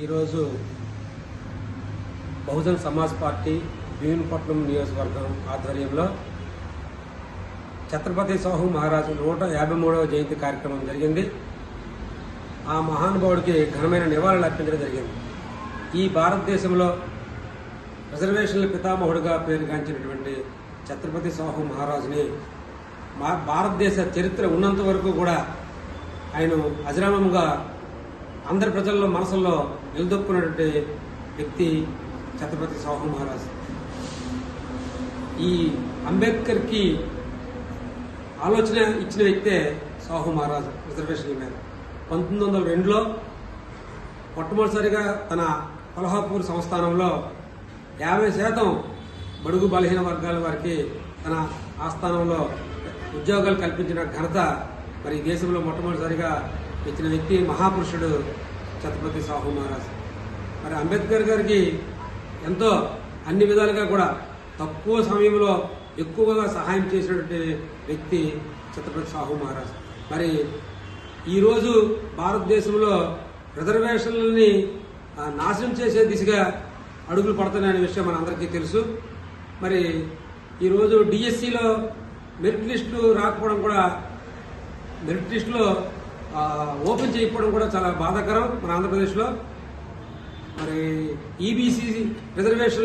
ఈరోజు బహుజన్ సమాజ్ పార్టీ భీమునిపట్నం నియోజకవర్గం ఆధ్వర్యంలో ఛత్రపతి సాహు మహారాజు 153వ జయంతి కార్యక్రమం జరిగింది. ఆ మహానుభావుడికి ఘనమైన నివాళులు అర్పించడం జరిగింది. ఈ భారతదేశంలో రిజర్వేషన్ల పితామహుడిగా పేరుగాంచినటువంటి ఛత్రపతి సాహు మహారాజుని భారతదేశ చరిత్ర ఉన్నంత వరకు కూడా ఆయన అజరామంగా అందరి ప్రజల్లో మనసుల్లో నిలదొక్కున్నటువంటి వ్యక్తి ఛత్రపతి సాహు మహారాజు. ఈ అంబేద్కర్కి ఆలోచన ఇచ్చిన వ్యక్తే సాహు మహారాజు రిజర్వేషన్ల మీద. 1902లో మొట్టమొదటిసారిగా తన కొల్హాపూర్ సంస్థానంలో 50% బడుగు బలహీన వర్గాల వారికి తన ఆస్థానంలో ఉద్యోగాలు కల్పించిన ఘనత మరి దేశంలో మొట్టమొదటిసారిగా ఇచ్చిన వ్యక్తి మహాపురుషుడు ఛత్రపతి సాహు మహారాజ్. మరి అంబేద్కర్ గారికి ఎంతో అన్ని విధాలుగా కూడా తక్కువ సమయంలో ఎక్కువగా సహాయం చేసినటువంటి వ్యక్తి ఛత్రపతి సాహు మహారాజ్. మరి ఈరోజు భారతదేశంలో రిజర్వేషన్లని నాశనం చేసే దిశగా అడుగులు పడుతున్నాయనే విషయం మనందరికీ తెలుసు. మరి ఈరోజు డిఎస్సిలో మెరిట్ లిస్టు రాకపోవడం కూడా, మెరిట్ లిస్టులో ఓపెన్ చేయకపోవడం కూడా చాలా బాధాకరం మన ఆంధ్రప్రదేశ్లో. మరి ఈబీసీ రిజర్వేషన్